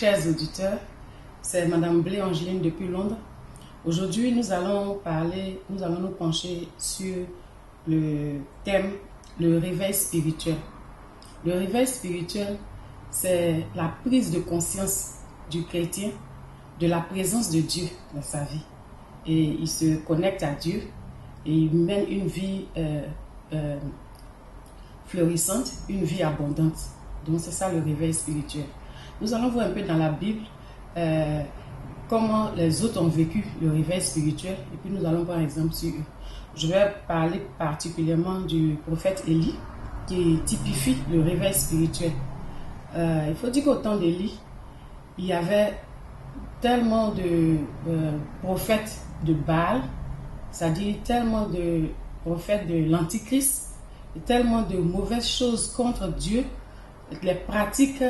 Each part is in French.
chers auditeurs, c'est Madame Blé Angeline depuis Londres. Aujourd'hui, nous allons nous pencher sur le thème, le réveil spirituel. Le réveil spirituel, c'est la prise de conscience du chrétien de la présence de Dieu dans sa vie. Et il se connecte à Dieu et il mène une vie florissante, une vie abondante. Donc c'est ça le réveil spirituel. Nous allons voir un peu dans la Bible comment les autres ont vécu le réveil spirituel et puis nous allons voir un exemple sur eux. Je vais parler particulièrement du prophète Élie qui typifie le réveil spirituel. Il faut dire qu'au temps d'Élie, il y avait tellement de prophètes de Baal, c'est-à-dire tellement de prophètes de l'Antichrist, et tellement de mauvaises choses contre Dieu, les pratiques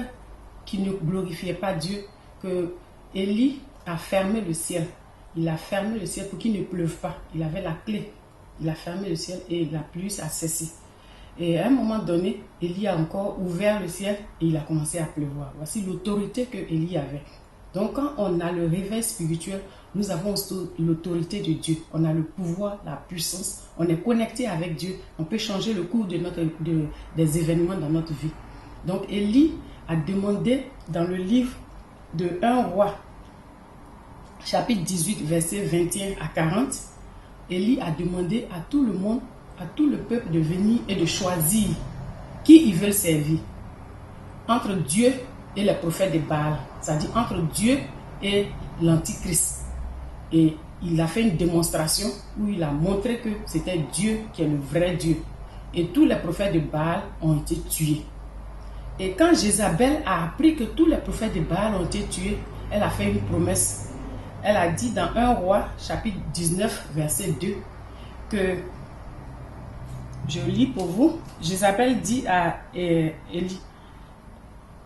qui ne glorifiaient pas Dieu, que Élie a fermé le ciel. Il a fermé le ciel pour qu'il ne pleuve pas. Il avait la clé. Il a fermé le ciel et la pluie a cessé. Et à un moment donné, Élie a encore ouvert le ciel et il a commencé à pleuvoir. Voici l'autorité que Élie avait. Donc quand on a le réveil spirituel, nous avons l'autorité de Dieu. On a le pouvoir, la puissance. On est connecté avec Dieu. On peut changer le cours des événements dans notre vie. Donc Élie a demandé dans le livre de 1 roi, chapitre 18, versets 21 à 40, Élie a demandé à tout le monde, à tout le peuple de venir et de choisir qui ils veulent servir. Entre Dieu et les prophètes de Baal, c'est-à-dire entre Dieu et l'Antichrist. Et il a fait une démonstration où il a montré que c'était Dieu qui est le vrai Dieu. Et tous les prophètes de Baal ont été tués. Et quand Jézabel a appris que tous les prophètes de Baal ont été tués, elle a fait une promesse. Elle a dit dans 1 roi, chapitre 19, verset 2, que, je lis pour vous, Jézabel dit à Élie,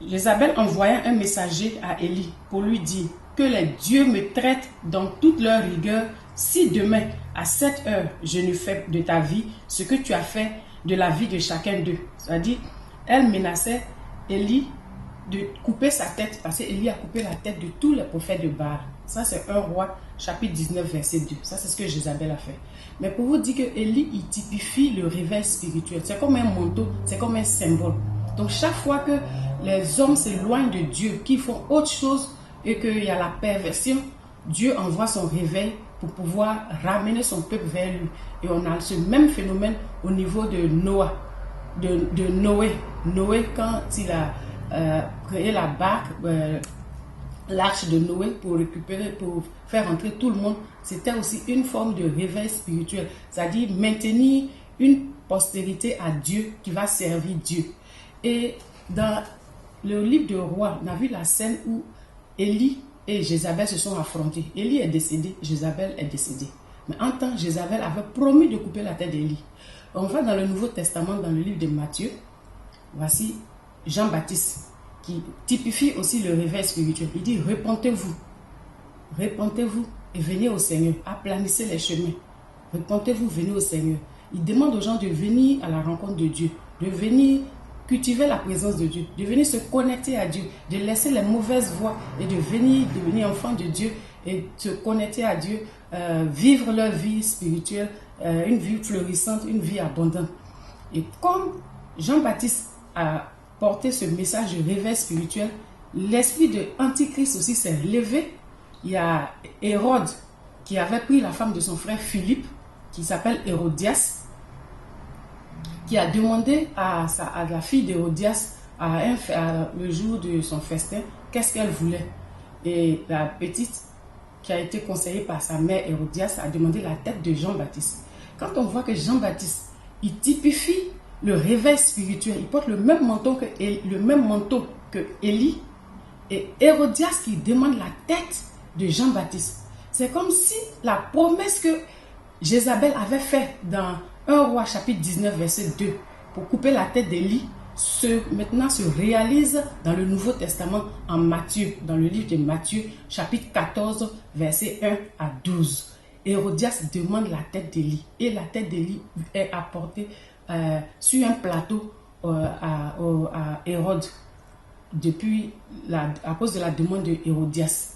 Jézabel envoya un messager à Élie pour lui dire que les dieux me traitent dans toute leur rigueur si demain à 7 heures je ne fais de ta vie ce que tu as fait de la vie de chacun d'eux. C'est-à-dire, elle menaçait Élie de couper sa tête parce qu'Élie a coupé la tête de tous les prophètes de Baal. Ça c'est 1 roi chapitre 19 verset 2. Ça c'est ce que Jézabel a fait. Mais pour vous dire que Élie il typifie le réveil spirituel. C'est comme un manteau, c'est comme un symbole. Donc chaque fois que les hommes s'éloignent de Dieu, qu'ils font autre chose et qu'il y a la perversion, Dieu envoie son réveil pour pouvoir ramener son peuple vers lui. Et on a ce même phénomène au niveau de Noé. Noé, quand il a créé la barque, l'arche de Noé pour faire entrer tout le monde, c'était aussi une forme de réveil spirituel. C'est-à-dire maintenir une postérité à Dieu qui va servir Dieu. Et dans le livre de Rois, on a vu la scène où Élie et Jézabel se sont affrontés. Élie est décédé, Jézabel est décédée. Mais en temps, Jézabel avait promis de couper la tête d'Élie. On va dans le Nouveau Testament, dans le livre de Matthieu. Voici Jean-Baptiste qui typifie aussi le réveil spirituel. Il dit, repentez-vous et venez au Seigneur, aplanissez les chemins. Repentez-vous, venez au Seigneur. Il demande aux gens de venir à la rencontre de Dieu, de venir cultiver la présence de Dieu, de venir se connecter à Dieu, de laisser les mauvaises voies et de venir devenir enfant de Dieu et se connecter à Dieu, vivre leur vie spirituelle, une vie florissante, une vie abondante. Et comme Jean-Baptiste a porté ce message de réveil spirituel, l'esprit de Antichrist aussi s'est levé. Il y a Hérode qui avait pris la femme de son frère Philippe, qui s'appelle Hérodias, qui a demandé à la fille d'Hérodias, le jour de son festin, qu'est-ce qu'elle voulait. Et la petite, qui a été conseillée par sa mère Hérodias, a demandé la tête de Jean-Baptiste. Quand on voit que Jean-Baptiste, il typifie le réveil spirituel, il porte le même manteau que Élie, et Hérodias qui demande la tête de Jean-Baptiste. C'est comme si la promesse que Jézabel avait faite dans 1 roi chapitre 19 verset 2 pour couper la tête d'Élie maintenant se réalise dans le Nouveau Testament en Matthieu, dans le livre de Matthieu chapitre 14 verset 1 à 12. Hérodias demande la tête d'Élie et la tête d'Élie est apportée sur un plateau à Hérode. à cause de la demande de Hérodias.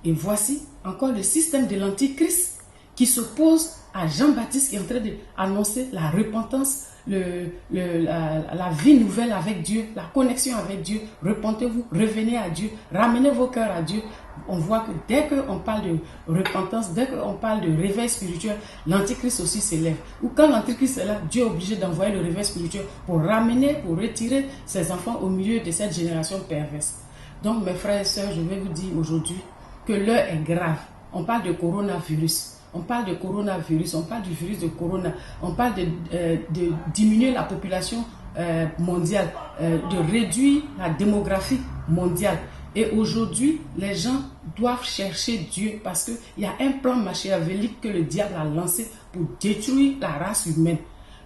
Et voici encore le système de l'Antichrist qui s'oppose à Jean-Baptiste qui est en train d'annoncer la repentance, la vie nouvelle avec Dieu, la connexion avec Dieu. Repentez-vous, revenez à Dieu, ramenez vos cœurs à Dieu. On voit que dès qu'on parle de repentance, dès qu'on parle de réveil spirituel, l'Antichrist aussi s'élève. Ou quand l'Antichrist est là, Dieu est obligé d'envoyer le réveil spirituel pour ramener, pour retirer ses enfants au milieu de cette génération perverse. Donc mes frères et sœurs, je vais vous dire aujourd'hui que l'heure est grave. On parle de coronavirus. On parle de coronavirus, on parle du virus de corona, on parle de diminuer la population mondiale, de réduire la démographie mondiale. Et aujourd'hui, les gens doivent chercher Dieu parce qu'il y a un plan machiavélique que le diable a lancé pour détruire la race humaine.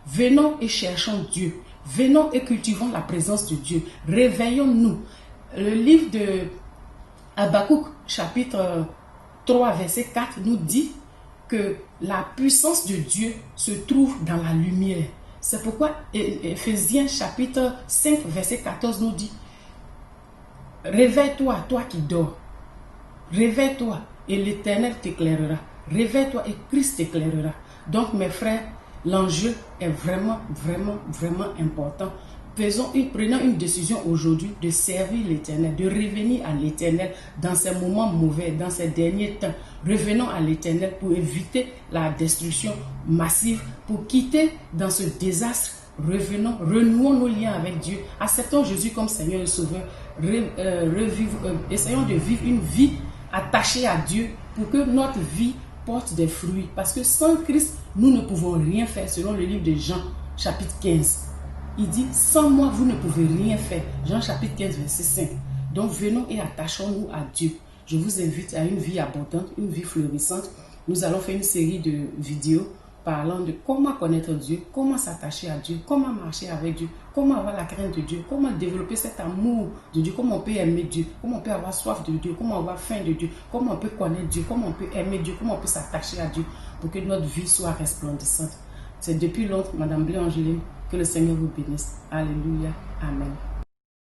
Venons et cherchons Dieu. Venons et cultivons la présence de Dieu. Réveillons-nous. Le livre de Habakkuk, chapitre 3, verset 4, nous dit que la puissance de Dieu se trouve dans la lumière. C'est pourquoi Éphésiens chapitre 5 verset 14 nous dit: réveille-toi, toi qui dors. Réveille-toi et l'Éternel t'éclairera. Réveille-toi et Christ t'éclairera. Donc mes frères, l'enjeu est vraiment, vraiment, vraiment important. Prenons une décision aujourd'hui de servir l'Éternel, de revenir à l'Éternel dans ces moments mauvais, dans ces derniers temps. Revenons à l'Éternel pour éviter la destruction massive, pour quitter dans ce désastre. Revenons, renouons nos liens avec Dieu. Acceptons Jésus comme Seigneur et Sauveur. Essayons de vivre une vie attachée à Dieu pour que notre vie porte des fruits. Parce que sans Christ, nous ne pouvons rien faire, selon le livre de Jean, chapitre 15. Il dit, sans moi, vous ne pouvez rien faire. Jean chapitre 15, verset 5. Donc, venons et attachons-nous à Dieu. Je vous invite à une vie abondante, une vie florissante. Nous allons faire une série de vidéos parlant de comment connaître Dieu, comment s'attacher à Dieu, comment marcher avec Dieu, comment avoir la crainte de Dieu, comment développer cet amour de Dieu, comment on peut aimer Dieu, comment on peut avoir soif de Dieu, comment avoir faim de Dieu, comment on peut connaître Dieu, comment on peut aimer Dieu, comment on peut s'attacher à Dieu pour que notre vie soit resplendissante. C'est depuis Londres, Madame Blé Angeline. Que le Seigneur vous bénisse. Alléluia. Amen.